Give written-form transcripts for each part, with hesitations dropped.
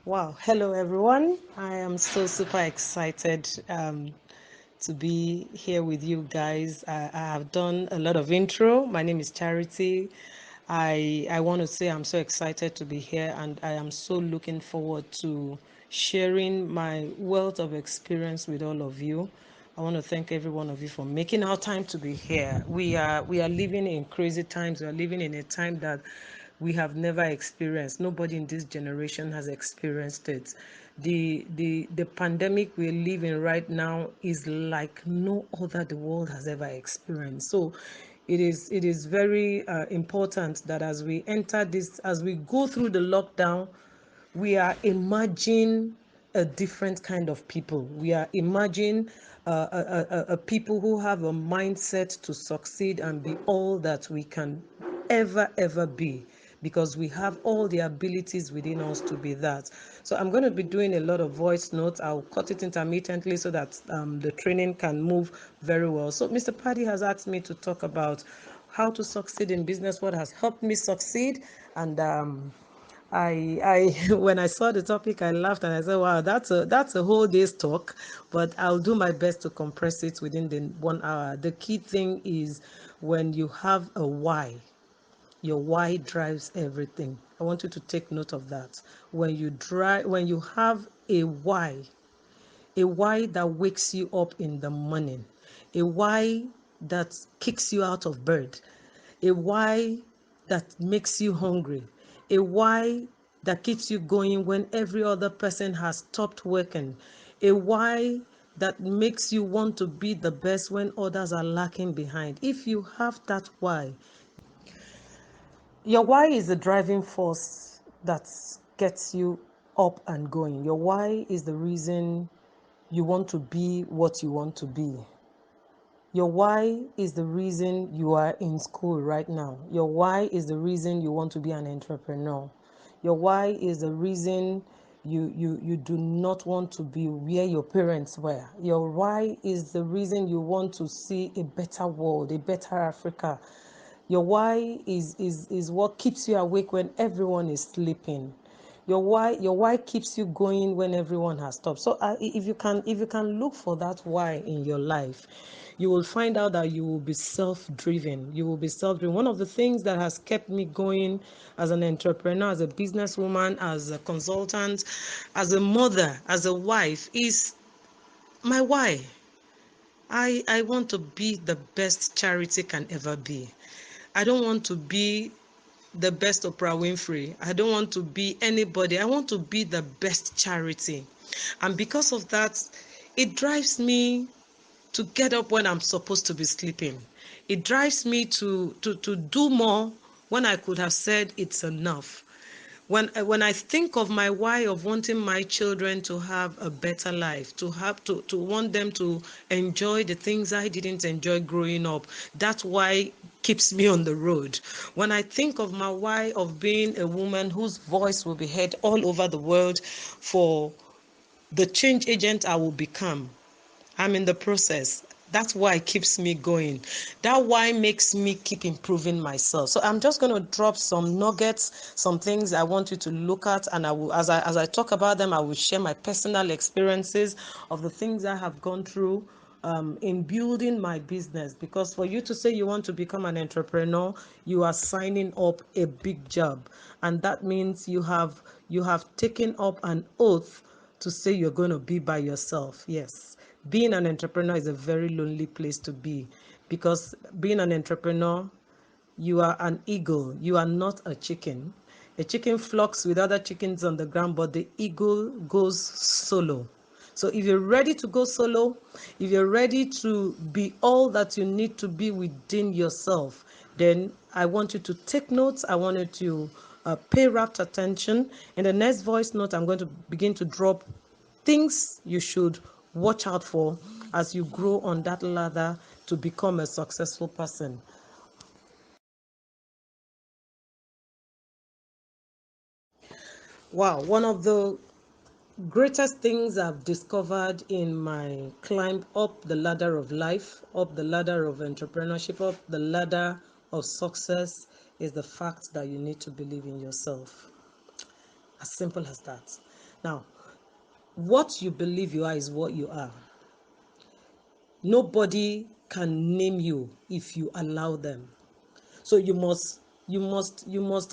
Wow, hello everyone. I am so super excited to be here with you guys. I have done a lot of intro. My name is Charity. I want to say I'm so excited to be here, and I am so looking forward to sharing my wealth of experience with all of you. I want to thank every one of you for making our time to be here. We are living in crazy times. We are living in a time that we have never experienced. Nobody in this generation has experienced it. The pandemic we're living right now is like no other the world has ever experienced. So it is very important that as we enter this, as we go through the lockdown, we are emerging a different kind of people. We are emerging a people who have a mindset to succeed and be all that we can ever be, because we have all the abilities within us to be that. So I'm going to be doing a lot of voice notes. I'll cut it intermittently so that the training can move very well. So Mr. Paddy has asked me to talk about how to succeed in business, what has helped me succeed, and when I saw the topic, I laughed and I said, "Wow, that's a whole day's talk," but I'll do my best to compress it within the 1 hour. The key thing is when you have a why, your why drives everything. I want you to take note of that. When you have a why that wakes you up in the morning, a why that kicks you out of bed, a why that makes you hungry, a why that keeps you going when every other person has stopped working, a why that makes you want to be the best when others are lacking behind. If you have that why, your why is the driving force that gets you up and going. Your why is the reason you want to be what you want to be. Your why is the reason you are in school right now. Your why is the reason you want to be an entrepreneur. Your why is the reason you do not want to be where your parents were. Your why is the reason you want to see a better world, a better Africa. Your why is what keeps you awake when everyone is sleeping. Your why keeps you going when everyone has stopped. So if you can look for that why in your life, you will find out that you will be self-driven. You will be self-driven. One of the things that has kept me going as an entrepreneur, as a businesswoman, as a consultant, as a mother, as a wife is my why. I want to be the best Charity can ever be. I don't want to be the best Oprah Winfrey. I don't want to be anybody. I want to be the best Charity. And because of that, it drives me to get up when I'm supposed to be sleeping. It drives me to do more when I could have said it's enough. When I think of my why of wanting my children to have a better life, to want them to enjoy the things I didn't enjoy growing up, that's why keeps me on the road. When I think of my why of being a woman whose voice will be heard all over the world for the change agent I will become, I'm in the process. That's why it keeps me going. That why makes me keep improving myself. So I'm just going to drop some nuggets, some things I want you to look at, and I will, as I talk about them, I will share my personal experiences of the things I have gone through in building my business. Because for you to say you want to become an entrepreneur, you are signing up a big job, and that means you have taken up an oath to say you're going to be by yourself. Yes, being an entrepreneur is a very lonely place to be, because being an entrepreneur, you are an eagle, you are not a chicken. A chicken flocks with other chickens on the ground, but the eagle goes solo. So if you're ready to go solo, if you're ready to be all that you need to be within yourself, then I want you to take notes. I want you to pay rapt attention. In the next voice note, I'm going to begin to drop things you should watch out for as you grow on that ladder to become a successful person. Wow, one of the greatest things I've discovered in my climb up the ladder of life, up the ladder of entrepreneurship, up the ladder of success is the fact that you need to believe in yourself. As simple as that. Now, what you believe you are is what you are. Nobody can name you if you allow them. So you must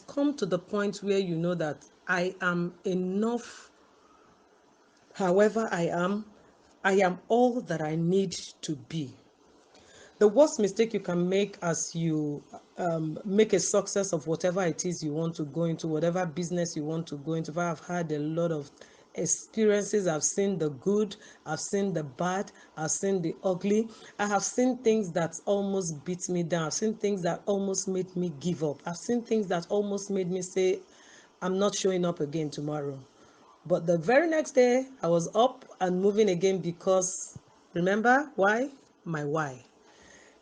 come to the point where you know that I am enough. However I am all that I need to be. The worst mistake you can make as you make a success of whatever it is you want to go into, whatever business you want to go into. I've had a lot of experiences. I've seen the good, I've seen the bad, I've seen the ugly. I have seen things that almost beat me down. I've seen things that almost made me give up. I've seen things that almost made me say, I'm not showing up again tomorrow. But the very next day, I was up and moving again because, remember why? My why.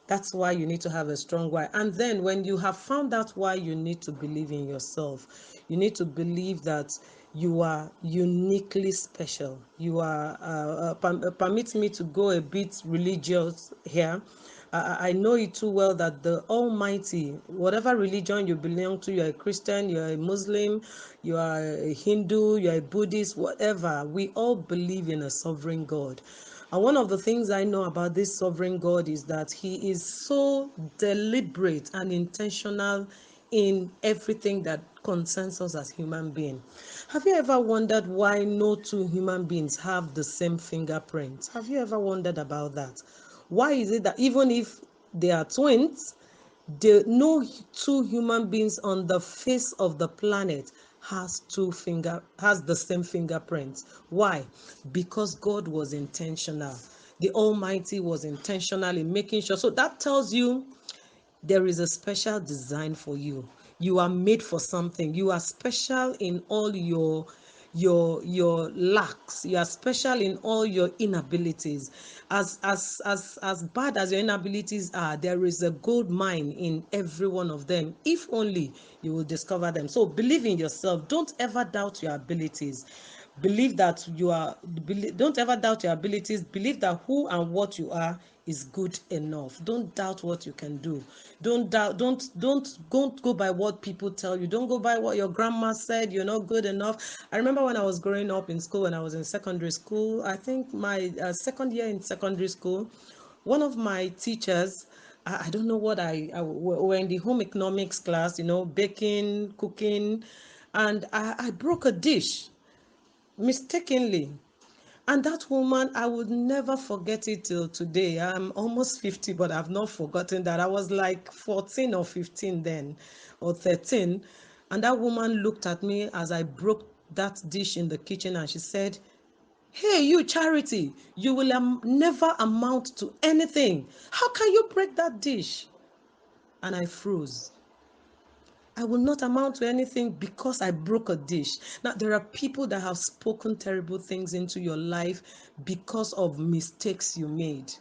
That's why you need to have a strong why. And then when you have found out why, you need to believe in yourself. You need to believe that you are uniquely special. You are, permit me to go a bit religious here. I know it too well that the Almighty, whatever religion you belong to, you're a Christian, you're a Muslim, you are a Hindu, you're a Buddhist, whatever, we all believe in a sovereign God. And one of the things I know about this sovereign God is that he is so deliberate and intentional in everything that concerns us as human beings. Have you ever wondered why no two human beings have the same fingerprints? Have you ever wondered about that? Why is it that even if they are twins, no two human beings on the face of the planet has the same fingerprints? Why? Because God was intentional. The Almighty was intentional in making sure. So that tells you there is a special design for you. You are made for something. You are special in all your lacks. You are special in all your inabilities. As bad as your inabilities are, there is a gold mine in every one of them. If only you will discover them. So believe in yourself. Don't ever doubt your abilities. Believe that don't ever doubt your abilities. Believe that who and what you are is good enough. Don't doubt what you can do. Don't go by what people tell you. Don't go by what your grandma said you're not good enough. I remember when I was growing up in school, when I was in secondary school, I think my second year in secondary school, one of my teachers, I don't know what we're in the home economics class, baking, cooking, and I broke a dish mistakenly. And that woman, I would never forget it till today. I'm almost 50, but I've not forgotten that. I was like 14 or 15 then, or 13. And that woman looked at me as I broke that dish in the kitchen, and she said, "Hey, you, Charity, you will never amount to anything. How can you break that dish?" And I froze. I will not amount to anything because I broke a dish. Now, there are people that have spoken terrible things into your life because of mistakes you made.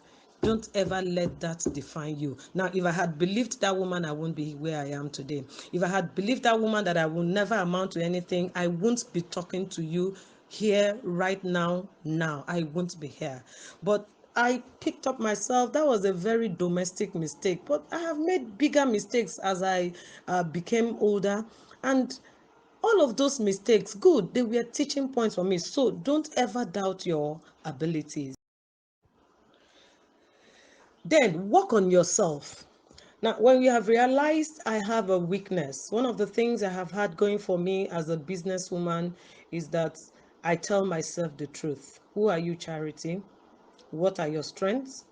Don't ever let that define you. Now, if I had believed that woman, I wouldn't be where I am today. If I had believed that woman that I will never amount to anything, I wouldn't be talking to you here right now. I won't be here. But I picked up myself. That was a very domestic mistake, but I have made bigger mistakes as I became older, and all of those mistakes, good, they were teaching points for me. So don't ever doubt your abilities. Then work on yourself. Now, when you have realized I have a weakness, one of the things I have had going for me as a businesswoman is that I tell myself the truth. Who are you, Charity? What are your strengths?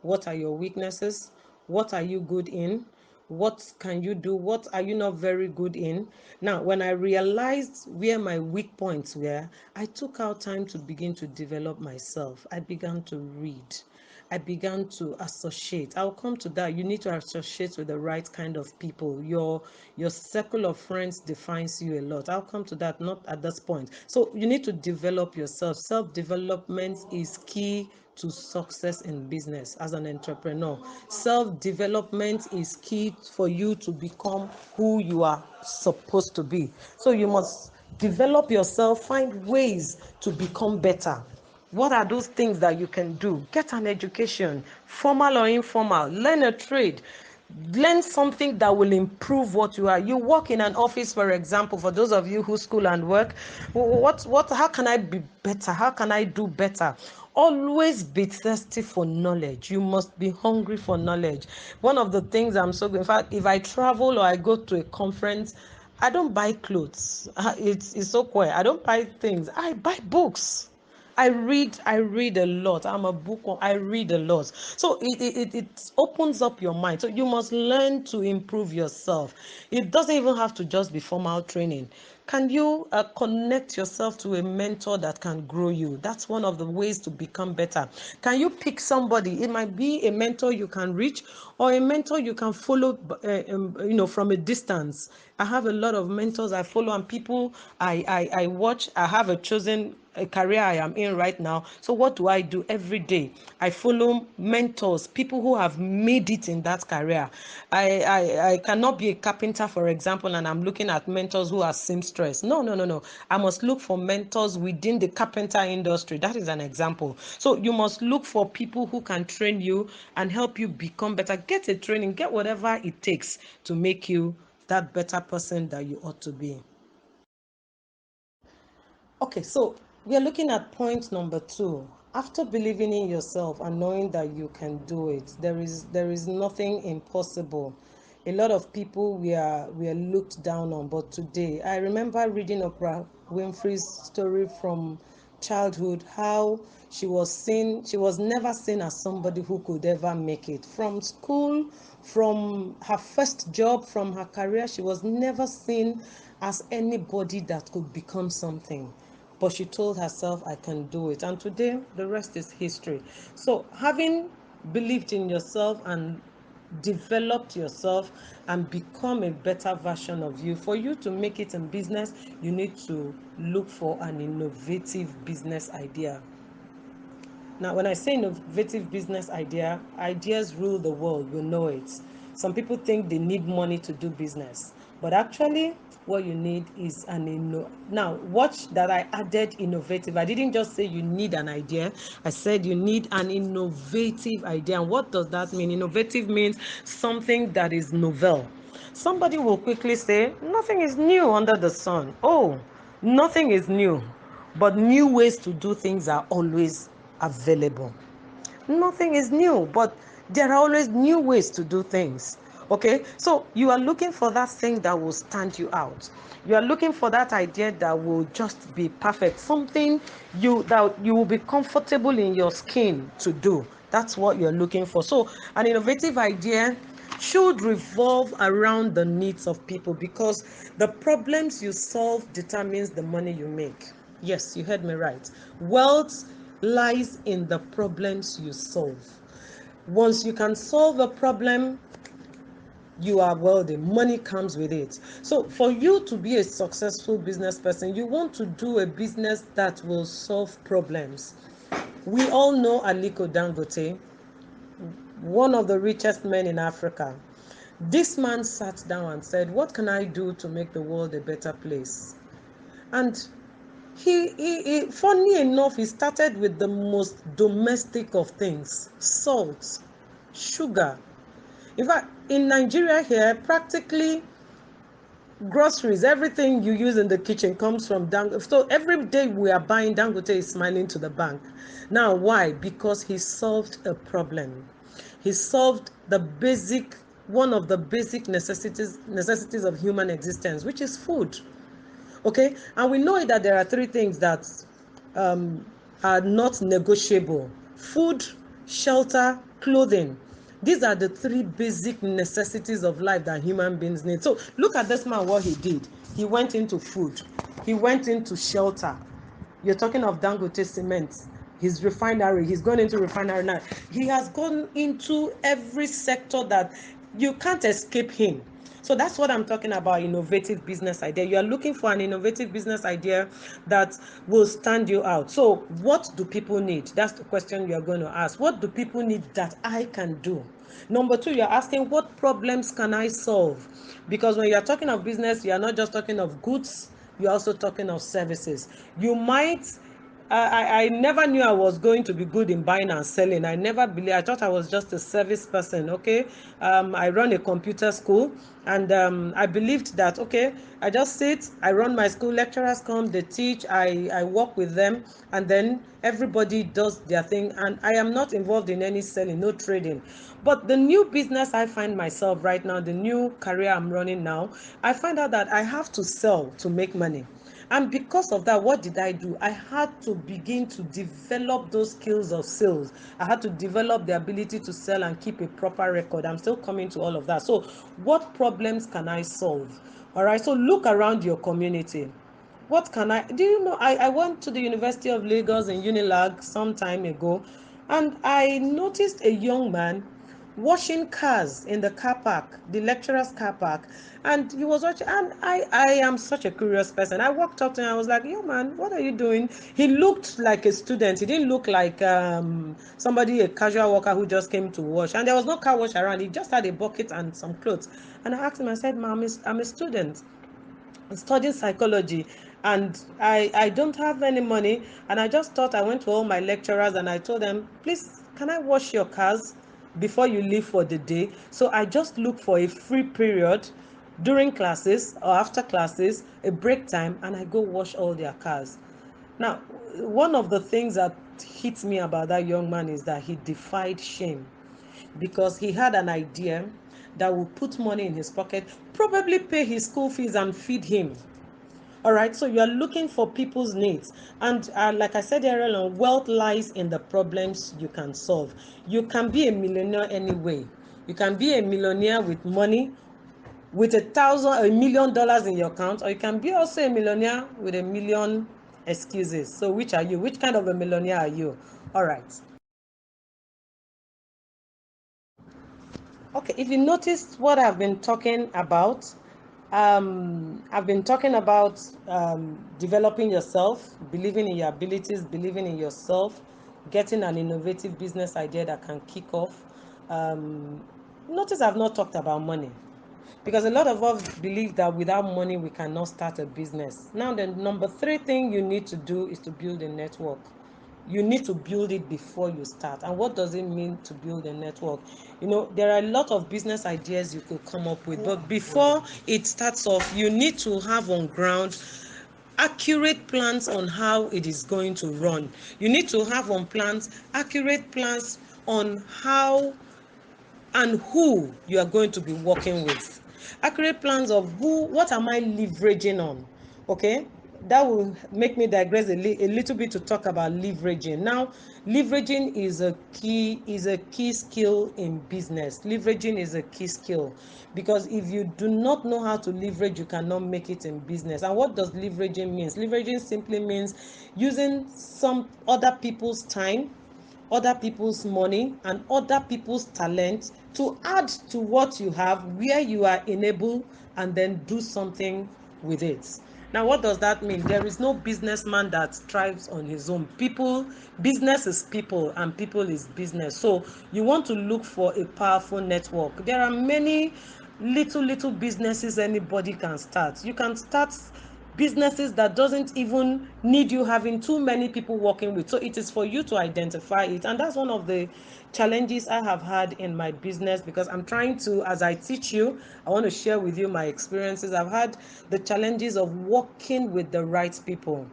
What are your weaknesses? What are you good in? What can you do? What are you not very good in? Now, when I realized where my weak points were, I took out time to begin to develop myself. I began to read. I began to associate. I'll come to that. You need to associate with the right kind of people. Your circle of friends defines you a lot. I'll come to that, not at this point. So you need to develop yourself. Self-development is key to success in business as an entrepreneur. Self-development is key for you to become who you are supposed to be. So you must develop yourself, find ways to become better. What are those things that you can do? Get an education, formal or informal. Learn a trade. Learn something that will improve what you are. You work in an office, for example, for those of you who school and work, how can I be better? How can I do better? Always be thirsty for knowledge. You must be hungry for knowledge. One of the things in fact, if I travel or I go to a conference, I don't buy clothes. It's so quiet. I don't buy things. I buy books. I read a lot. I read a lot. So it opens up your mind. So you must learn to improve yourself. It doesn't even have to just be formal training. Can you connect yourself to a mentor that can grow you? That's one of the ways to become better. Can you pick somebody? It might be a mentor you can reach or a mentor you can follow, from a distance. I have a lot of mentors I follow and people I watch. I have a career I am in right now. So what do I do every day? I follow mentors, people who have made it in that career. I cannot be a carpenter, for example, and I'm looking at mentors who are seamstress. No. I must look for mentors within the carpenter industry. That is an example. So you must look for people who can train you and help you become better. Get a training, get whatever it takes to make you that better person that you ought to be. Okay, so we are looking at point number 2. After believing in yourself and knowing that you can do it, there is nothing impossible. A lot of people we are looked down on, but today I remember reading Oprah Winfrey's story from childhood, how she was never seen as somebody who could ever make it. From school, from her first job, from her career, she was never seen as anybody that could become something. But she told herself, I can do it. And today, the rest is history. So, having believed in yourself and developed yourself and become a better version of you, for you to make it in business, you need to look for an innovative business idea. Now, when I say innovative business idea, ideas rule the world. We know it. Some people think they need money to do business, but actually, what you need is Now, watch that I added innovative. I didn't just say you need an idea. I said you need an innovative idea. And what does that mean? Innovative means something that is novel. Somebody will quickly say, nothing is new under the sun. Oh, nothing is new. But new ways to do things are always available. Nothing is new, but there are always new ways to do things. Okay, so you are looking for that thing that will stand you out. You are looking for that idea that will just be perfect, something that you will be comfortable in your skin to do. That's what you're looking for. So an innovative idea should revolve around the needs of people, because the problems you solve determines the money you make. Yes, you heard me right. Wealth lies in the problems you solve. Once you can solve a problem, you are wealthy. Money comes with it. So for you to be a successful business person, you want to do a business that will solve problems. We all know Aliko Dangote, one of the richest men in Africa. This man sat down and said, what can I do to make the world a better place? And funny enough, he started with the most domestic of things: salt, sugar. In fact, in Nigeria here, practically groceries, everything you use in the kitchen comes from Dangote. So every day we are buying, Dangote is smiling to the bank. Now, why? Because he solved a problem. He solved one of the basic necessities of human existence, which is food. Okay, and we know that there are 3 things that are not negotiable: food, shelter, clothing. These are the 3 basic necessities of life that human beings need. So look at this man, what he did. He went into food, he went into shelter. You're talking of Dangote Cement, his refinery. He's gone into refinery now. He has gone into every sector that you can't escape him. So that's what I'm talking about, innovative business idea. You are looking for an innovative business idea that will stand you out. So what do people need? That's the question you're going to ask. What do people need that I can do? Number 2, you're asking, what problems can I solve? Because when you're talking of business, you're not just talking of goods, you're also talking of services. You might I never knew I was going to be good in buying and selling. I never believed. I thought I was just a service person. Okay, I run a computer school, and I believed that okay, I just sit, I run my school. Lecturers come, they teach. I work with them, and then everybody does their thing. And I am not involved in any selling, no trading. But the new business I find myself right now, the new career I'm running now, I find out that I have to sell to make money. And because of that, what did I do? I had to begin to develop those skills of sales. I had to develop the ability to sell and keep a proper record. I'm still coming to all of that. So what problems can I solve? All right, so look around your community. What can I do? You know, I went to the University of Lagos in Unilag some time ago, and I noticed a young man washing cars in the car park, the lecturer's car park. And he was watching, and I am such a curious person. I walked up to him, I was like, yo man, what are you doing? He looked like a student. He didn't look like somebody, a casual worker who just came to wash. And there was no car wash around. He just had a bucket and some clothes. And I asked him, I said, "Ma'am, I'm a student studying psychology, and I don't have any money, and I just thought." I went to all my lecturers and I told them, please, can I wash your cars before you leave for the day? So I just look for a free period during classes or after classes, a break time, and I go wash all their cars. Now, one of the things that hits me about that young man is that he defied shame, because he had an idea that would put money in his pocket, probably pay his school fees and feed him. All right, so you are looking for people's needs. And like I said earlier on, wealth lies in the problems you can solve. You can be a millionaire anyway. You can be a millionaire with money, with $1 million in your account, or you can be also a millionaire with 1 million excuses. So which are you? Which kind of a millionaire are you? All right. Okay, if you noticed what I've been talking about, I've been talking about developing yourself, believing in your abilities, believing in yourself, getting an innovative business idea that can kick off. Um, Notice I've not talked about money, because a lot of us believe that without money we cannot start a business. Now, the number 3 thing you need to do is to build a network. You need to build it before you start. And what does it mean to build a network? You know, there are a lot of business ideas you could come up with, but before it starts off, you need to have on ground accurate plans on how it is going to run. You need to have on plans accurate plans on how and who you are going to be working with. Accurate plans of who, what am I leveraging on? Okay, that will make me digress a little bit to talk about leveraging. Now, leveraging is a key skill in business. Leveraging is a key skill, because if you do not know how to leverage, you cannot make it in business. And what does leveraging means? Leveraging simply means using some other people's time, other people's money, and other people's talent to add to what you have, where you are enabled, and then do something with it. Now, what does that mean? There is no businessman that thrives on his own. Business is people, and people is business. So you want to look for a powerful network. There are many little businesses anybody can start. You can start businesses that doesn't even need you having too many people working with. So it is for you to identify it. And that's one of the challenges I have had in my business, because I'm trying to, as I teach you, I want to share with you my experiences. I've had the challenges of working with the right people.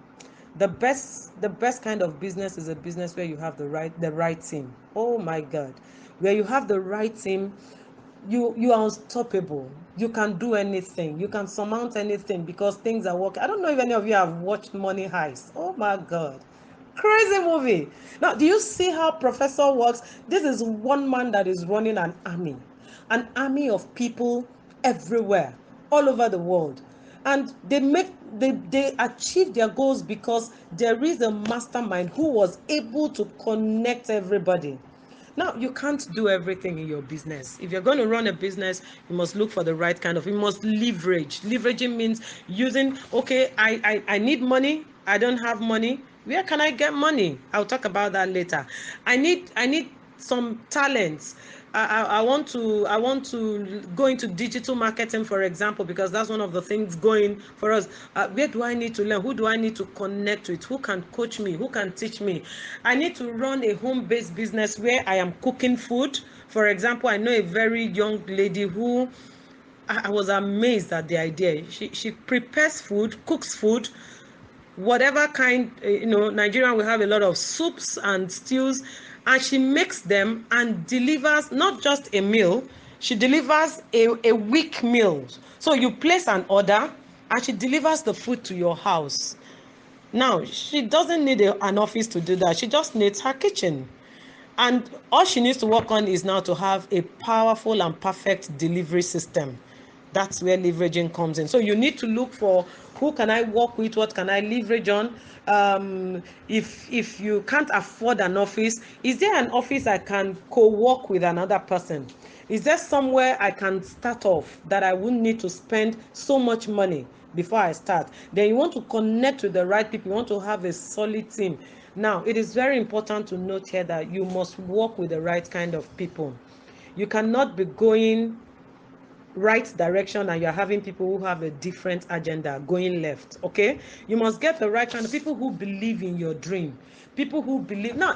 The best kind of business is a business where you have the right team. Oh my God. Where you have the right team, you are unstoppable. You can do anything. You can surmount anything, because things are working. I don't know if any of you have watched Money Heist. Oh my God, crazy movie. Now, do you see how Professor works? This is one man that is running an army of people everywhere, all over the world. And they achieve their goals because there is a mastermind who was able to connect everybody. Now, you can't do everything in your business. If you're going to run a business, you must look for the right kind of, you must leverage. Leveraging means using, okay, I need money. I don't have money. Where can I get money? I'll talk about that later. I need some talents. I want to go into digital marketing, for example, because that's one of the things going for us. Where do I need to learn? Who do I need to connect with? Who can coach me? Who can teach me? I need to run a home-based business where I am cooking food. For example, I know a very young lady who I was amazed at the idea. She prepares food, cooks food, whatever kind, Nigerian will have a lot of soups and stews, and she makes them and delivers not just a meal, she delivers a week meal. So you place an order and she delivers the food to your house. Now she doesn't need an office to do that, she just needs her kitchen. And all she needs to work on is now to have a powerful and perfect delivery system. That's where leveraging comes in. So you need to look for, who can I work with, what can I leverage on. If you can't afford an office, is there an office I can co-work with another person? Is there somewhere I can start off that I wouldn't need to spend so much money before I start? Then you want to connect with the right people. You want to have a solid team. Now, it is very important to note here that you must work with the right kind of people. You cannot be going right direction and you're having people who have a different agenda going left. Okay, you must get the right kind of people who believe in your dream, people who believe. Now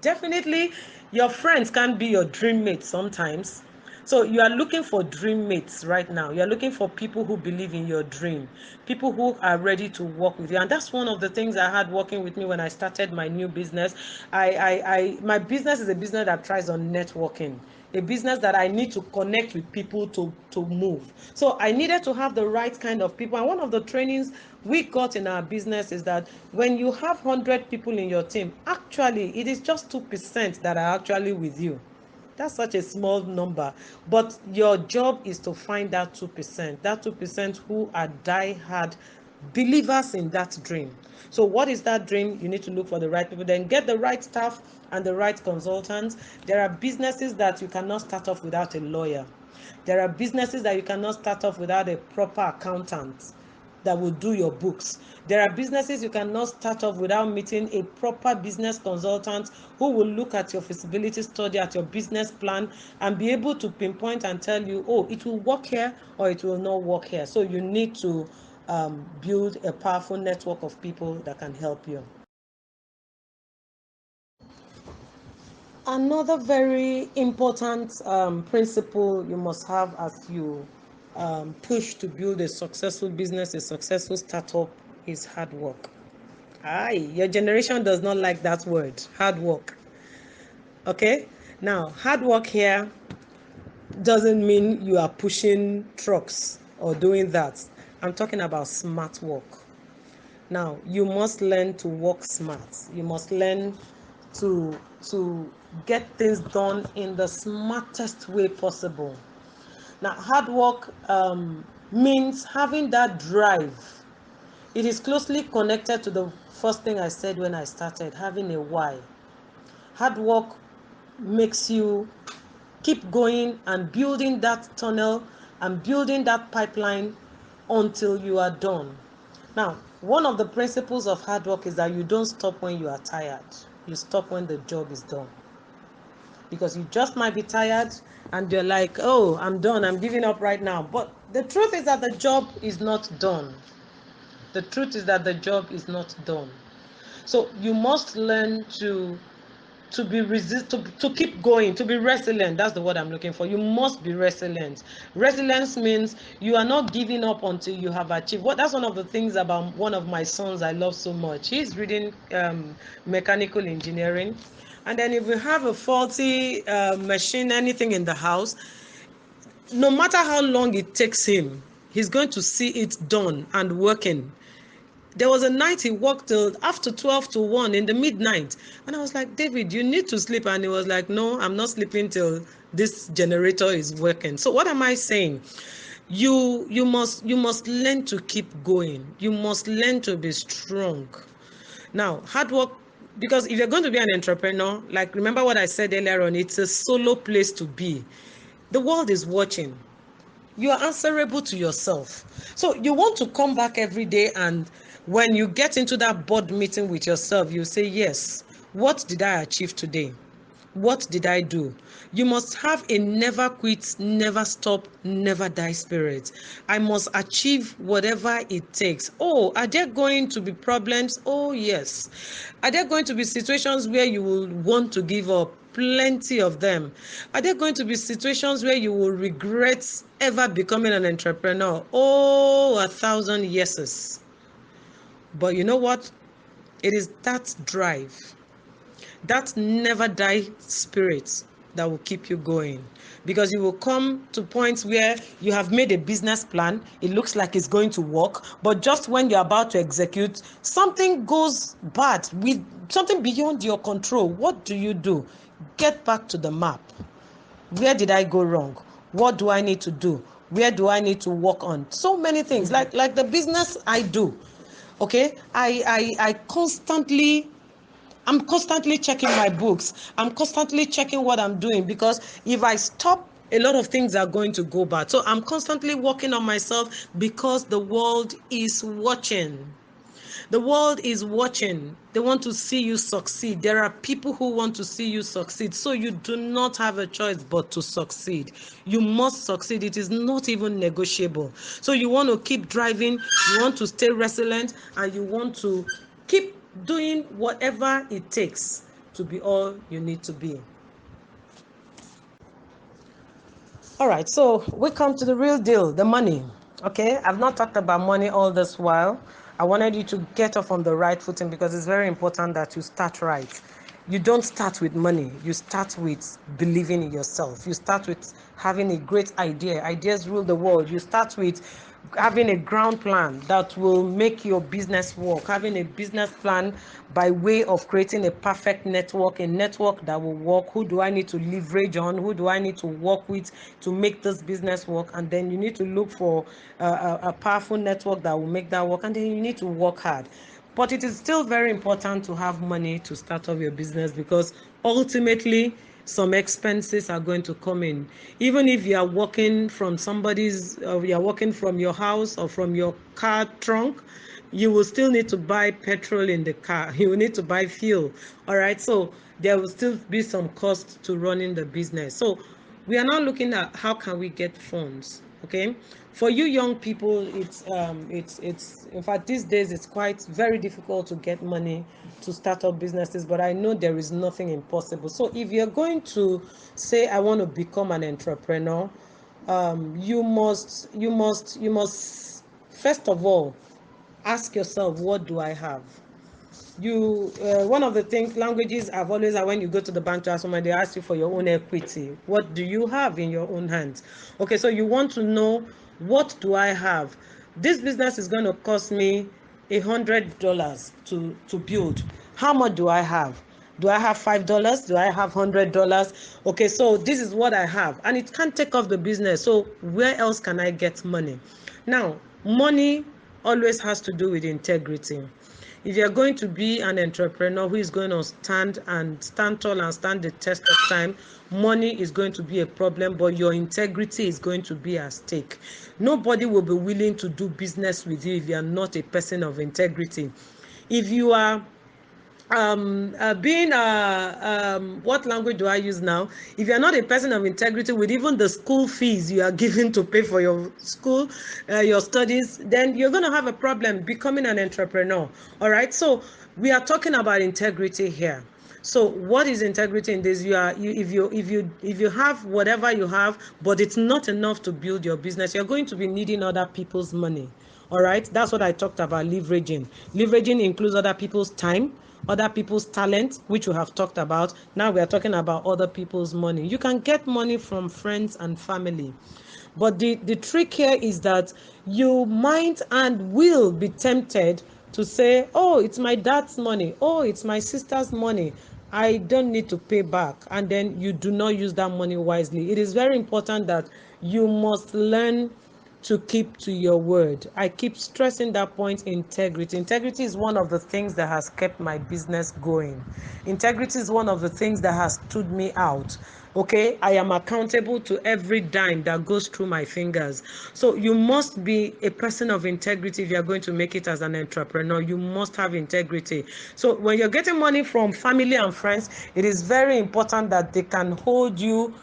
definitely your friends can be your dream mates sometimes. So you are looking for dream mates right now. You are looking for people who believe in your dream, people who are ready to work with you. And that's one of the things I had working with me when I started my new business. My business is a business that tries on networking, a business that I need to connect with people to move. So I needed to have the right kind of people. And one of the trainings we got in our business is that when you have 100 people in your team, actually it is just 2% that are actually with you. That's such a small number, but your job is to find that 2%, that 2% who are die-hard believers in that dream. So what is that dream? You need to look for the right people, then get the right staff and the right consultants. There are businesses that you cannot start off without a lawyer. There are businesses that you cannot start off without a proper accountant that will do your books. There are businesses you cannot start off without meeting a proper business consultant who will look at your feasibility study, at your business plan, and be able to pinpoint and tell you, oh, it will work here or it will not work here. So you need to build a powerful network of people that can help you. Another very important principle you must have as you push to build a successful business, a successful startup, is hard work. Aye, your generation does not like that word, hard work. Okay? Now, hard work here doesn't mean you are pushing trucks or doing that. I'm talking about smart work. Now, you must learn to work smart. You must learn to get things done in the smartest way possible. Now, hard work means having that drive. It is closely connected to the first thing I said when I started, having a why. Hard work makes you keep going and building that tunnel and building that pipeline until you are done. Now, one of the principles of hard work is that you don't stop when you are tired. You stop when the job is done. Because you just might be tired and you're like, oh, I'm done, I'm giving up right now. But the truth is that the job is not done. The truth is that the job is not done. So you must learn to be to keep going, to be resilient. That's the word I'm looking for. You must be resilient. Resilience means you are not giving up until you have achieved. That's one of the things about one of my sons I love so much. He's reading mechanical engineering, and then if we have a faulty machine, anything in the house, no matter how long it takes him, he's going to see it done and working. There was a night he worked till after 12 to 1 in the midnight. And I was like, David, you need to sleep. And he was like, no, I'm not sleeping till this generator is working. So what am I saying? You must learn to keep going. You must learn to be strong. Now, hard work, because if you're going to be an entrepreneur, like remember what I said earlier on, it's a solo place to be. The world is watching. You are answerable to yourself. So you want to come back every day, and when you get into that board meeting with yourself, you say, yes, what did I achieve today? What did I do? You must have a never quit, never stop, never die spirit. I must achieve whatever it takes. Oh, are there going to be problems? Oh, yes. Are there going to be situations where you will want to give up? Plenty of them. Are there going to be situations where you will regret ever becoming an entrepreneur? Oh, 1,000 yeses. But you know what? It is that drive, that never die spirit that will keep you going, because you will come to points where you have made a business plan, it looks like it's going to work, but just when you're about to execute, something goes bad, with something beyond your control. What do? Get back to the map. Where did I go wrong? What do I need to do? Where do I need to work on? So many things, like the business I do. Okay, I'm constantly checking my books. I'm constantly checking what I'm doing, because if I stop, a lot of things are going to go bad. So I'm constantly working on myself, because the world is watching. The world is watching. They want to see you succeed. There are people who want to see you succeed. So you do not have a choice but to succeed. You must succeed. It is not even negotiable. So you want to keep driving, you want to stay resilient, and you want to keep doing whatever it takes to be all you need to be. All right, so we come to the real deal, the money. Okay, I've not talked about money all this while. I wanted you to get off on the right footing, because it's very important that you start right. You don't start with money. You start with believing in yourself. You start with having a great idea. Ideas rule the world. You start with having a ground plan that will make your business work, having a business plan by way of creating a perfect network, a network that will work. Who do I need to leverage on? Who do I need to work with to make this business work? And then you need to look for a powerful network that will make that work, and then you need to work hard. But it is still very important to have money to start off your business, because ultimately some expenses are going to come in. Even if you are working from you are working from your house or from your car trunk, you will still need to buy petrol in the car. You will need to buy fuel. All right. So there will still be some cost to running the business. So we are now looking at how can we get funds. Okay, for you young people, it's in fact these days it's quite very difficult to get money to start up businesses, but I know there is nothing impossible. So if you're going to say I want to become an entrepreneur, you must first of all ask yourself, what do I have? One of the things languages I've always had, when you go to the bank to ask someone, they ask you for your own equity. What do you have in your own hands? Okay, so you want to know, what do I have? This business is going to cost me $100 to build. How much do I have? Do I have $5? Do I have $100? Okay, so this is what I have, and it can't take off the business. So where else can I get money? Now, money always has to do with integrity. If you're going to be an entrepreneur who is going to stand tall and stand the test of time, money is going to be a problem, but your integrity is going to be at stake. Nobody will be willing to do business with you if you are not a person of integrity. If you are being what language do I use now? If you're not a person of integrity with even the school fees you are given to pay for your school, your studies, then you're going to have a problem becoming an entrepreneur. All right, so we are talking about integrity here. So what is integrity in this? If you have whatever you have, but it's not enough to build your business, you're going to be needing other people's money. All right, that's what I talked about, leveraging. Leveraging includes other people's time, other people's talent, which we have talked about. Now we are talking about other people's money. You can get money from friends and family, but the trick here is that you might and will be tempted to say, oh, it's my dad's money, oh, it's my sister's money, I don't need to pay back, and then you do not use that money wisely. It is very important that you must learn to keep to your word. I keep stressing that point, integrity. Integrity is one of the things that has kept my business going. Integrity is one of the things that has stood me out. Okay, I am accountable to every dime that goes through my fingers. So you must be a person of integrity if you are going to make it as an entrepreneur. You must have integrity. So when you're getting money from family and friends, it is very important that they can hold you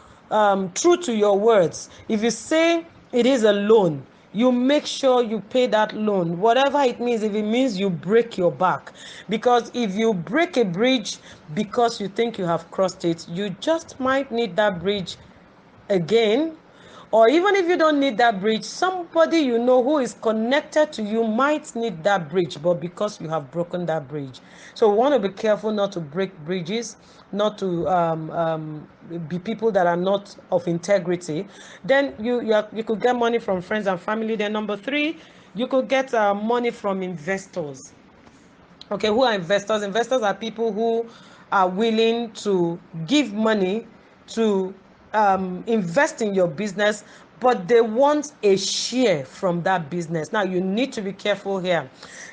true to your words. If you say it is a loan, you make sure you pay that loan, whatever it means. If it means you break your back, because if you break a bridge because you think you have crossed it, you just might need that bridge again. Or even if you don't need that bridge, somebody you know who is connected to you might need that bridge, but because you have broken that bridge. So we want to be careful not to break bridges, not to be people that are not of integrity. Then you could get money from friends and family. Then number three, you could get money from investors. Okay, who are investors? Investors are people who are willing to give money to invest in your business, but they want a share from that business. Now, you need to be careful here.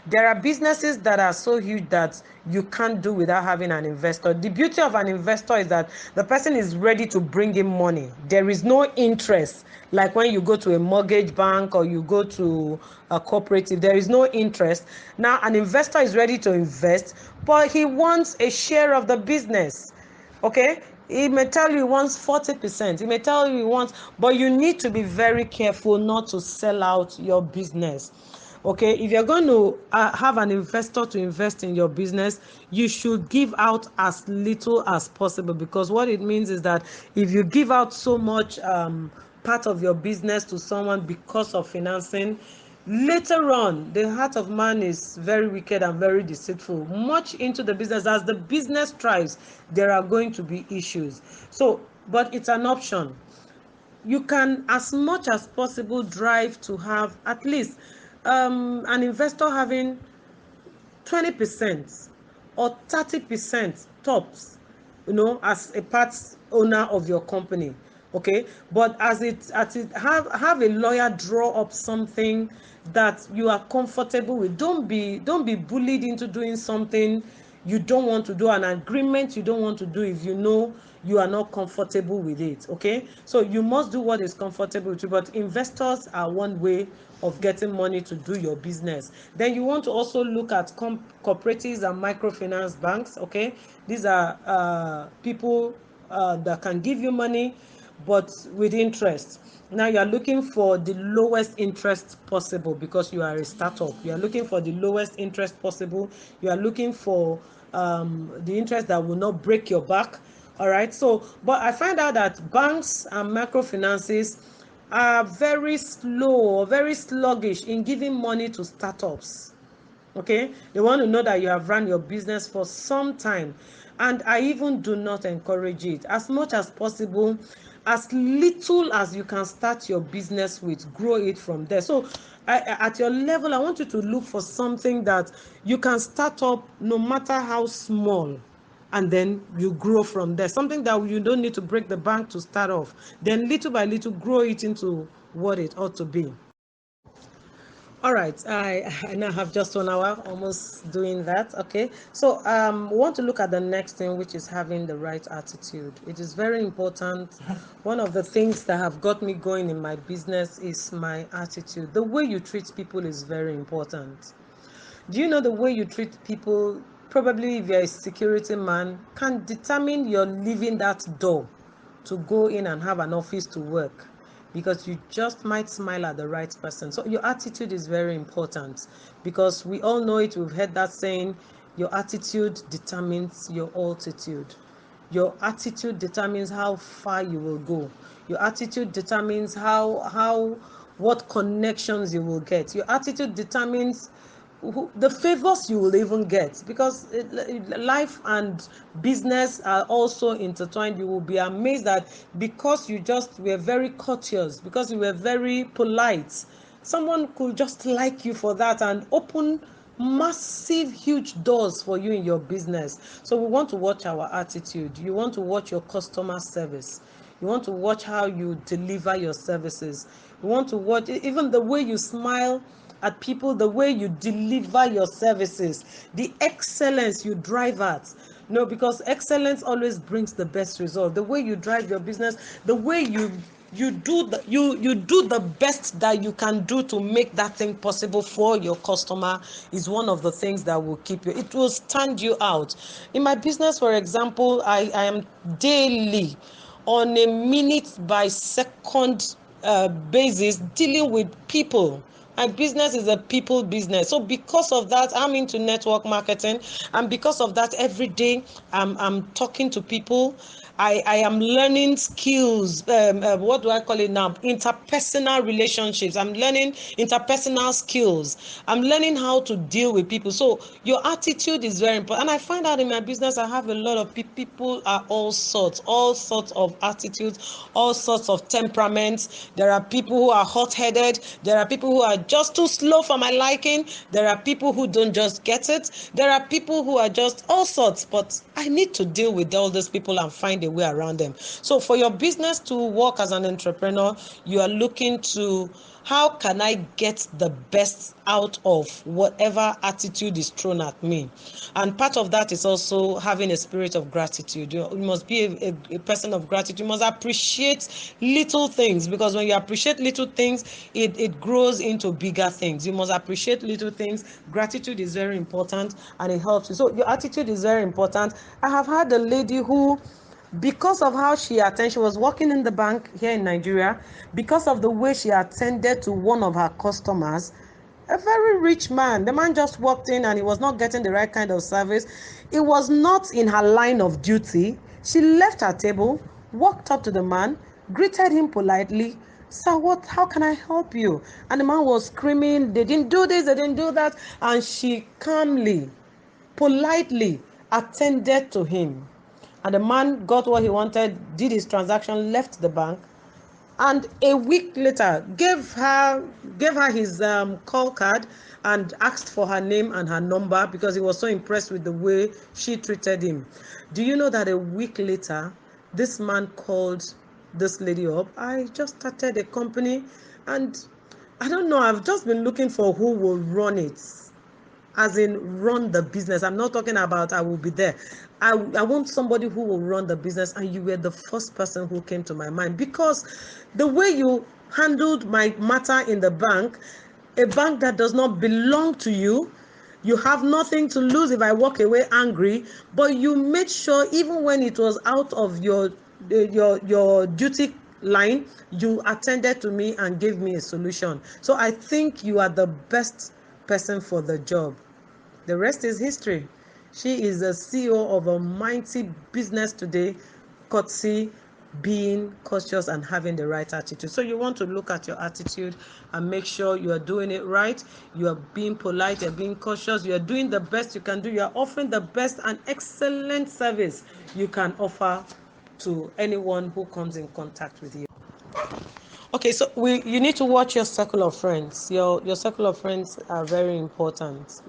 There are businesses that are so huge that you can't do without having an investor. The beauty of an investor is that the person is ready to bring in money. There is no interest. Like when you go to a mortgage bank or you go to a cooperative, there is no interest. Now, an investor is ready to invest, but he wants a share of the business. Okay? He may tell you he wants 40%. He may tell you he wants, but you need to be very careful not to sell out your business. Okay, if you're going to have an investor to invest in your business, you should give out as little as possible, because what it means is that if you give out so much part of your business to someone because of financing, later on, the heart of man is very wicked and very deceitful. Much into the business, as the business thrives, there are going to be issues. So, but it's an option. You can, as much as possible, drive to have at least an investor having 20% or 30% tops, as a part owner of your company. Okay, but as it have a lawyer draw up something that you are comfortable with. Don't be bullied into doing something you don't want to do, an agreement you don't want to do, if you know you are not comfortable with it. Okay, so you must do what is comfortable to you. But investors are one way of getting money to do your business. Then you want to also look at cooperatives and microfinance banks. Okay, these are people that can give you money, but with interest. Now you are looking for the lowest interest possible, because you are a startup. You are looking for the lowest interest possible. You are looking for the interest that will not break your back. All right. So, but I find out that banks and microfinances are very slow or very sluggish in giving money to startups. Okay, they want to know that you have run your business for some time, and I even do not encourage it. As much as possible, as little as you can start your business with, grow it from there. So at your level, I want you to look for something that you can start up, no matter how small, and then you grow from there. Something that you don't need to break the bank to start off. Then little by little, grow it into what it ought to be. All right, I now have just 1 hour almost doing that. Okay, so we want to look at the next thing, which is having the right attitude. It is very important. One of the things that have got me going in my business is my attitude. The way you treat people is very important. Do you know the way you treat people, probably if you're a security man, can determine your leaving that door to go in and have an office to work, because you just might smile at the right person. So your attitude is very important, because we all know it. We've heard that saying, your attitude determines your altitude. Your attitude determines how far you will go. Your attitude determines what connections you will get. Your attitude determines the favors you will even get, because life and business are also intertwined. You will be amazed that because you just were very courteous, because you were very polite, someone could just like you for that and open massive huge doors for you in your business. So we want to watch our attitude. You want to watch your customer service. You want to watch how you deliver your services. You want to watch even the way you smile at people, the way you deliver your services, the excellence you drive at. No, because excellence always brings the best result. The way you drive your business, the way you do the best that you can do to make that thing possible for your customer is one of the things that will keep you. It will stand you out. In my business, for example, I am daily on a minute by second basis dealing with people. My business is a people business. So because of that, I'm into network marketing. And because of that, every day I'm talking to people. I am learning skills. What do I call it now? Interpersonal relationships. I'm learning interpersonal skills. I'm learning how to deal with people. So your attitude is very important. And I find out in my business, I have a lot of people are all sorts of attitudes, all sorts of temperaments. There are people who are hot-headed. There are people who are just too slow for my liking. There are people who don't just get it. There are people who are just all sorts. But I need to deal with all these people and find a way around them. So for your business to work as an entrepreneur, you are looking to, how can I get the best out of whatever attitude is thrown at me? And part of that is also having a spirit of gratitude. You must be a person of gratitude. You must appreciate little things, because when you appreciate little things, it grows into bigger things. You must appreciate little things. Gratitude is very important, and it helps you. So your attitude is very important. I have had a lady who, because of how she attended, she was working in the bank here in Nigeria, because of the way she attended to one of her customers, a very rich man. The man just walked in and he was not getting the right kind of service. It was not in her line of duty. She left her table, walked up to the man, greeted him politely. Sir, how can I help you? And the man was screaming, they didn't do this, they didn't do that. And she calmly, politely attended to him. And the man got what he wanted, did his transaction, left the bank, and a week later gave her his call card and asked for her name and her number, because he was so impressed with the way she treated him. Do you know that a week later, this man called this lady up? I just started a company, and I don't know, I've just been looking for who will run it. As in, run the business. I'm not talking about I will be there. I want somebody who will run the business, and you were the first person who came to my mind, because the way you handled my matter in the bank, a bank that does not belong to you, you have nothing to lose if I walk away angry, but you made sure even when it was out of your duty line, you attended to me and gave me a solution. So I think you are the best person for the job. The rest is history. She is the CEO of a mighty business today, courtesy being cautious and having the right attitude. So you want to look at your attitude and make sure you are doing it right. You are being polite, you're being cautious, you are doing the best you can do. You are offering the best and excellent service you can offer to anyone who comes in contact with you. Okay, so you need to watch your circle of friends. Your circle of friends are very important.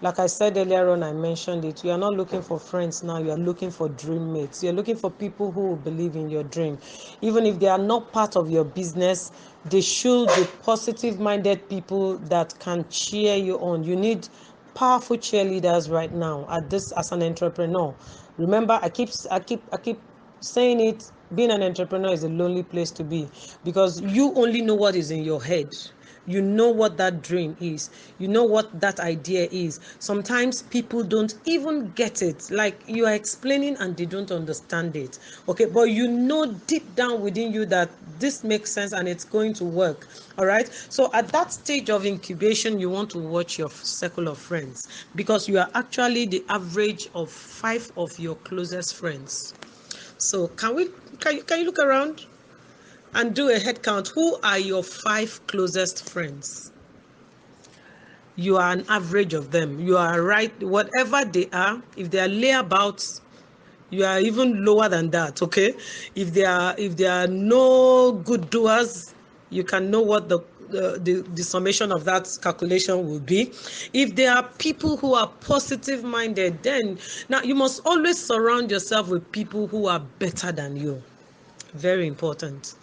Like I said earlier on, I mentioned it. You are not looking for friends now. You are looking for dream mates. You're looking for people who will believe in your dream. Even if they are not part of your business, they should be positive-minded people that can cheer you on. You need powerful cheerleaders right now as an entrepreneur. Remember, I keep saying it, being an entrepreneur is a lonely place to be, because you only know what is in your head. You know what that dream is. You know what that idea is. Sometimes people don't even get it. Like, you are explaining and they don't understand it. Okay, but you know deep down within you that this makes sense and it's going to work. All right. So at that stage of incubation, you want to watch your circle of friends, because you are actually the average of 5 of your closest friends. So can you look around and do a head count? Who are your 5 closest friends? You are an average of them. You are right. Whatever they are, if they are layabouts, you are even lower than that. Okay. If they are no good doers, you can know what the summation of that calculation will be. If there are people who are positive minded, then now you must always surround yourself with people who are better than you. Very important.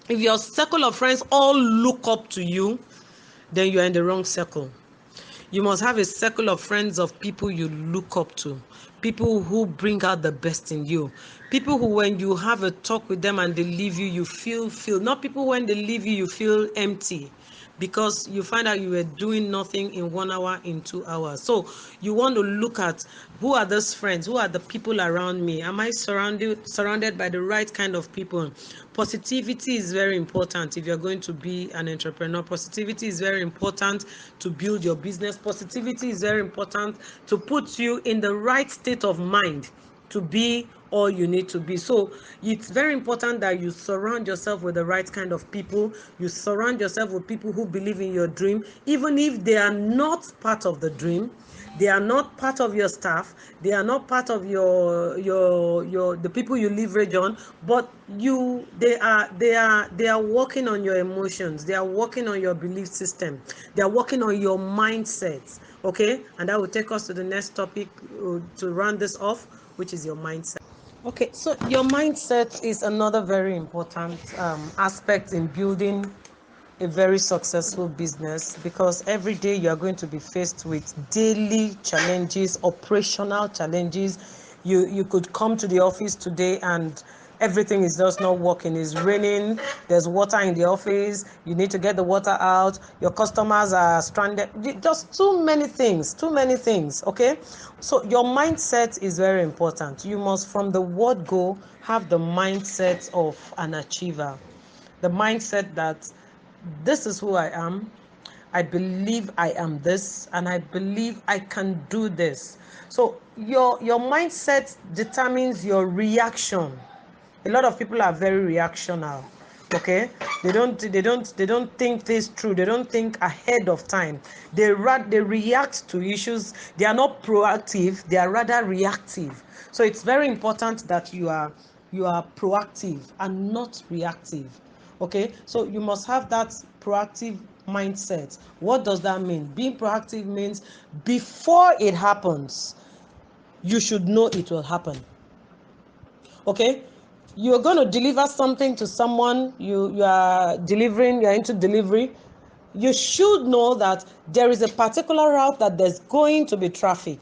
If your circle of friends all look up to you, then you are in the wrong circle. You must have a circle of friends of people you look up to, people who bring out the best in you, people who when you have a talk with them and they leave you, you feel, not people when they leave you feel empty, because you find out you were doing nothing in 1 hour, in 2 hours. So you want to look at, who are those friends, who are the people around me, am I surrounded by the right kind of people? Positivity is very important if you're going to be an entrepreneur. Positivity is very important to build your business. Positivity is very important to put you in the right state of mind to be all you need to be. So it's very important that you surround yourself with the right kind of people. You surround yourself with people who believe in your dream, even if they are not part of the dream. They are not part of your staff. They are not part of your the people you leverage on. But they are working on your emotions. They are working on your belief system. They are working on your mindset. Okay, and that will take us to the next topic to round this off, which is your mindset. Okay, so your mindset is another very important aspect in building a very successful business, because every day you are going to be faced with daily challenges, operational challenges. You could come to the office today and everything is just not working. It's raining, there's water in the office, you need to get the water out, your customers are stranded, just too many things. Okay, so your mindset is very important. You must, from the word go, have the mindset of an achiever, the mindset that this is who I am. I believe I am this, and I believe I can do this. So your mindset determines your reaction. A lot of people are very reactional. Okay, they don't think this through. They don't think ahead of time. They react to issues. They are not proactive. They are rather reactive. So it's very important that you are proactive and not reactive. Okay, so you must have that proactive mindset. What does that mean? Being proactive means before it happens, you should know it will happen. Okay, you're going to deliver something to someone, you are delivering, you're into delivery, you should know that there is a particular route that there's going to be traffic.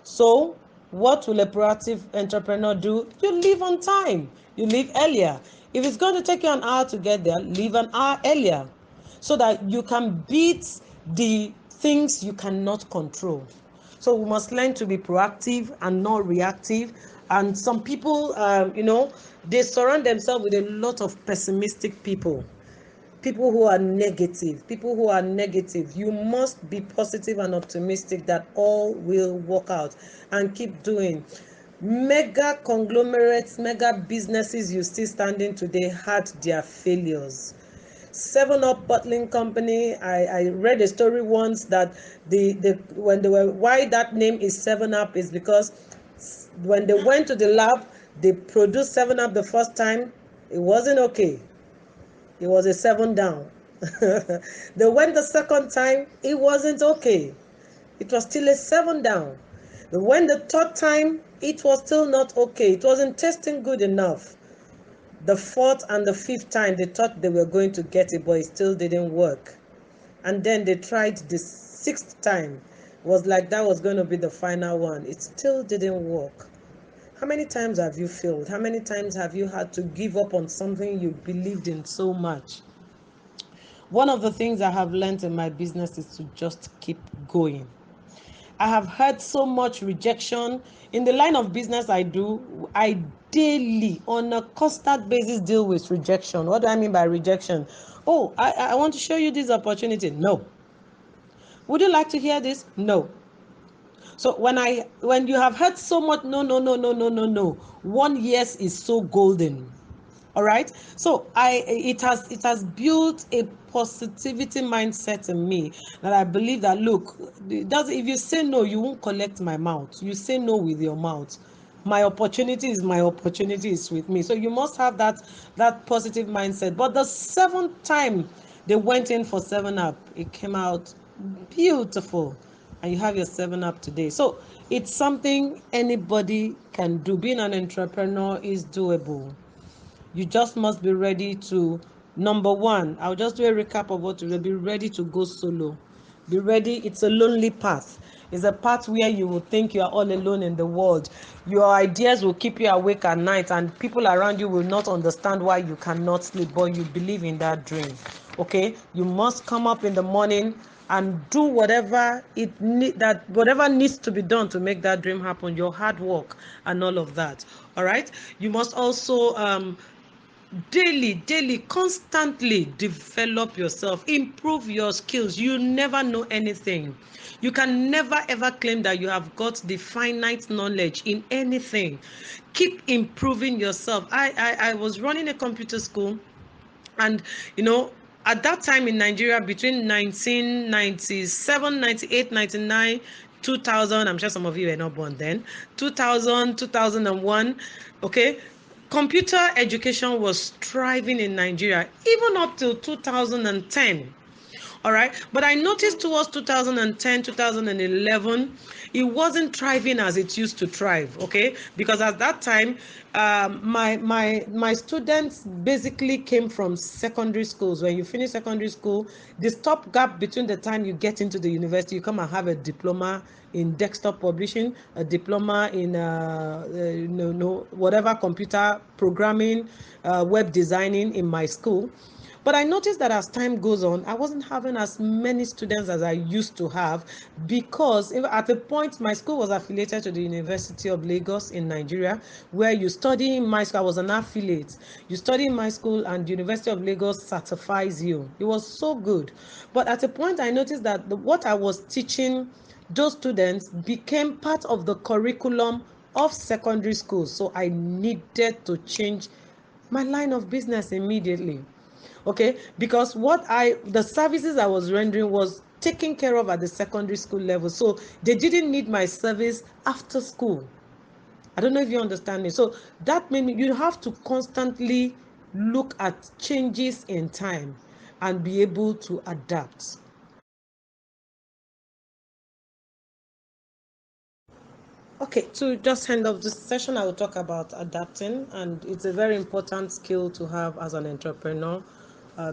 So what will a proactive entrepreneur do? You leave on time, you leave earlier. If it's going to take you an hour to get there, leave an hour earlier, so that you can beat the things you cannot control. So we must learn to be proactive and not reactive. And some people, they surround themselves with a lot of pessimistic people. People who are negative. You must be positive and optimistic that all will work out, and keep doing. Mega conglomerates, mega businesses you see standing today had their failures. 7-Up bottling company, I read a story once that why that name is 7-Up is because when they went to the lab, they produced 7-Up the first time, it wasn't okay. It was a 7 down. They went the second time, it wasn't okay. It was still a 7 down. They went the third time, it was still not okay. It wasn't tasting good enough. The fourth and the fifth time, they thought they were going to get it, but it still didn't work. And then they tried the sixth time. It was like that was going to be the final one. It still didn't work. How many times have you failed? How many times have you had to give up on something you believed in so much? One of the things I have learned in my business is to just keep going. I have heard so much rejection. In the line of business I do, I daily, on a constant basis, deal with rejection. What do I mean by rejection? Oh, I want to show you this opportunity. No. Would you like to hear this? No. So when you have heard so much no, 1 yes is so golden. All right, so it has built a positivity mindset in me, that I believe that, look, if you say no, you won't collect my mouth. You say no with your mouth. My opportunity is with me. So you must have that positive mindset. But the seventh time they went in for 7-Up, it came out beautiful, and you have your 7-Up today. So it's something anybody can do. Being an entrepreneur is doable. You just must be ready to, number one, I'll just do a recap of what to do. Be ready to go solo. Be ready. It's a lonely path. It's a part where you will think you are all alone in the world. Your ideas will keep you awake at night, and people around you will not understand why you cannot sleep, but you believe in that dream. Okay, you must come up in the morning and do whatever whatever needs to be done to make that dream happen, your hard work and all of that. All right, you must also daily constantly develop yourself, improve your skills. You never know anything. You can never ever claim that you have got the finite knowledge in anything. Keep improving yourself. I was running a computer school, and at that time in Nigeria, between 1997, 98, 99, 2000, I'm sure some of you were not born then, 2000, 2001, okay, computer education was thriving in Nigeria, even up till 2010. All right, but I noticed towards 2010, 2011, it wasn't thriving as it used to thrive. Okay, because at that time, my students basically came from secondary schools. When you finish secondary school, the stopgap between the time you get into the university, you come and have a diploma in desktop publishing, a diploma in whatever, computer programming, web designing in my school. But I noticed that as time goes on, I wasn't having as many students as I used to have, because at a point my school was affiliated to the University of Lagos in Nigeria, where you study in my school. I was an affiliate. You study in my school and the University of Lagos certifies you. It was so good. But at a point I noticed that what I was teaching those students became part of the curriculum of secondary school. So I needed to change my line of business immediately. Okay, because the services I was rendering was taken care of at the secondary school level, so they didn't need my service after school. I don't know if you understand me. So that made me, you have to constantly look at changes in time and be able to adapt. Okay, to just end off this session, I will talk about adapting, and it's a very important skill to have as an entrepreneur,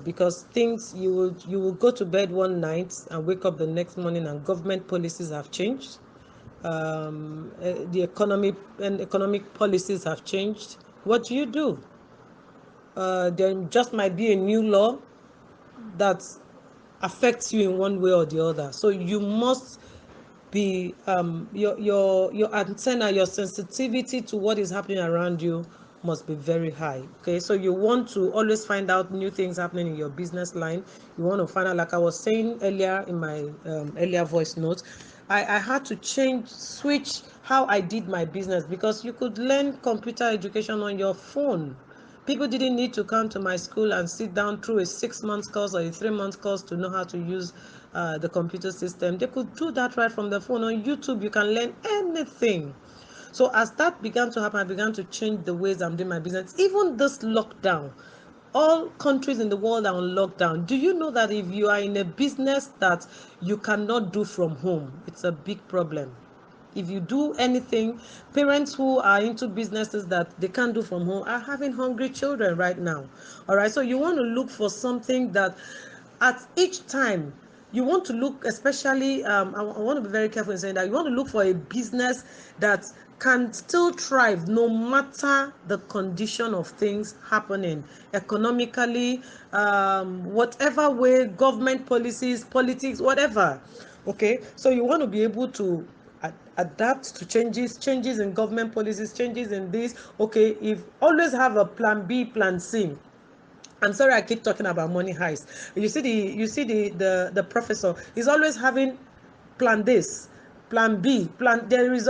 because things, you will go to bed one night and wake up the next morning and government policies have changed. The economic policies have changed. What do you do? There just might be a new law that affects you in one way or the other. So you must be your antenna, your sensitivity to what is happening around you must be very high. Okay, so you want to always find out new things happening in your business line. You want to find out, like I was saying earlier in my earlier voice note, I had to switch how I did my business, because you could learn computer education on your phone. People didn't need to come to my school and sit down through a 6-month course or a 3-month course to know how to use the computer system. They could do that right from the phone. On YouTube, you can learn anything. So as that began to happen, I began to change the ways I'm doing my business. Even this lockdown, all countries in the world are on lockdown. Do you know that if you are in a business that you cannot do from home, it's a big problem? If you do anything, parents who are into businesses that they can't do from home are having hungry children right now. All right, so you want to look for something that at each time you want to look, especially I want to be very careful in saying that you want to look for a business that can still thrive no matter the condition of things happening economically, whatever way, government policies, politics, whatever. Okay, so you want to be able to adapt to changes in government policies, changes in this. Okay, if always have a plan B, plan C. I'm sorry I keep talking about money heist. You see the professor is always having plan this, plan B, plan. There is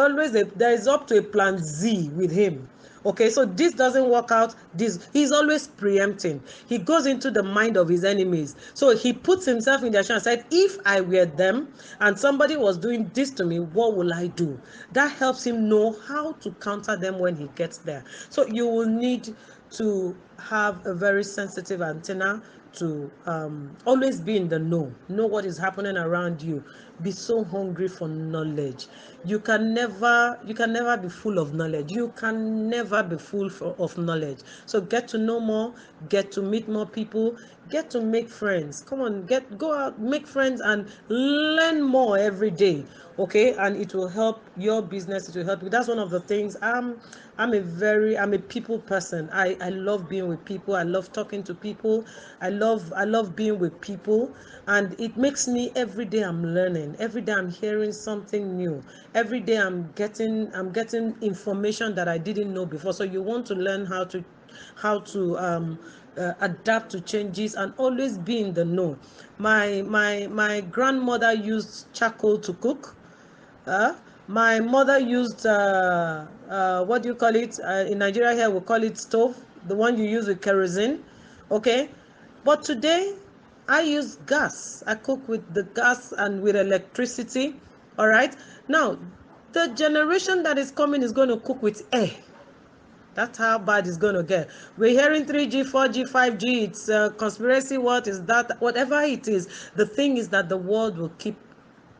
up to a plan Z with him. Okay, so this doesn't work out. He's always preempting. He goes into the mind of his enemies. So he puts himself in their shoes and said, if I were them and somebody was doing this to me, what will I do? That helps him know how to counter them when he gets there. So you will need to have a very sensitive antenna to always be in the know what is happening around you. Be so hungry for knowledge. You can never be full of knowledge. You can never be full of knowledge. So get to know more, get to meet more people, get to make friends. Come on, go out, make friends, and learn more every day. Okay, and it will help your business. It will help you. That's one of the things. I'm a people person. I love being with people. I love talking to people. I love being with people, and it makes me, every day I'm learning. Every day I'm hearing something new. Every day I'm getting information that I didn't know before. So you want to learn how to adapt to changes and always be in the know. My grandmother used charcoal to cook. uh, my mother used what do you call it? In Nigeria here we call it stove, the one you use with kerosene. Okay, but today I use gas. I cook with the gas and with electricity. All right. Now, the generation that is coming is going to cook with air. That's how bad it's going to get. We're hearing 3G, 4G, 5G. It's conspiracy. What is that? Whatever it is, the thing is that the world will keep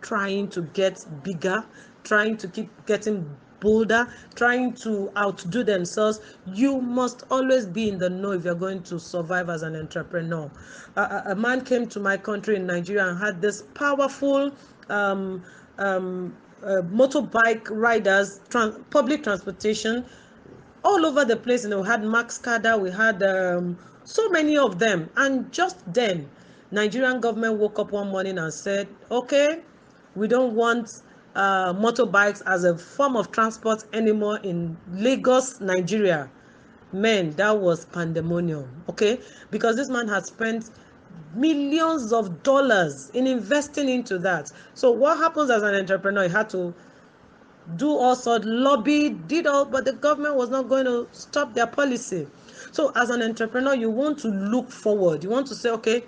trying to get bigger, trying to keep getting bolder, trying to outdo themselves. You must always be in the know if you're going to survive as an entrepreneur. A man came to my country in Nigeria and had this powerful motorbike riders, public transportation all over the place. We had Max Kada, we had so many of them. And just then, Nigerian government woke up one morning and said, okay, we don't want motorbikes as a form of transport anymore in Lagos, Nigeria. Man, that was pandemonium, okay? Because this man had spent millions of dollars in investing into that. So what happens as an entrepreneur? You had to do all sorts, lobby, did all, but the government was not going to stop their policy. So as an entrepreneur, you want to look forward. You want to say, okay,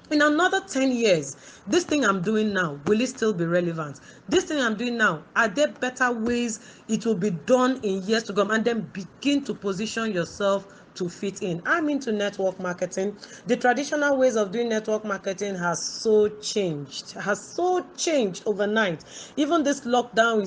in another 10 years, this thing I'm doing now, will it still be relevant? This thing I'm doing now, are there better ways it will be done in years to come? And then begin to position yourself to fit in. I'm into network marketing. The traditional ways of doing network marketing has so changed overnight. Even this lockdown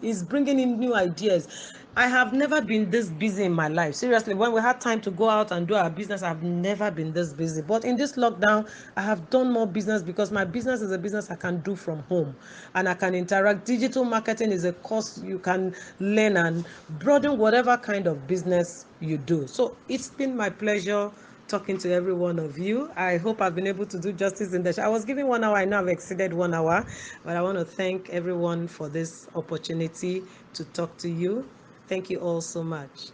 is bringing in new ideas. I have never been this busy in my life. Seriously, when we had time to go out and do our business, I've never been this busy. But in this lockdown, I have done more business because my business is a business I can do from home and I can interact. Digital marketing is a course you can learn and broaden whatever kind of business you do. So it's been my pleasure talking to every one of you. I hope I've been able to do justice in the show. I was given 1 hour. I know I've exceeded 1 hour, but I want to thank everyone for this opportunity to talk to you. Thank you all so much.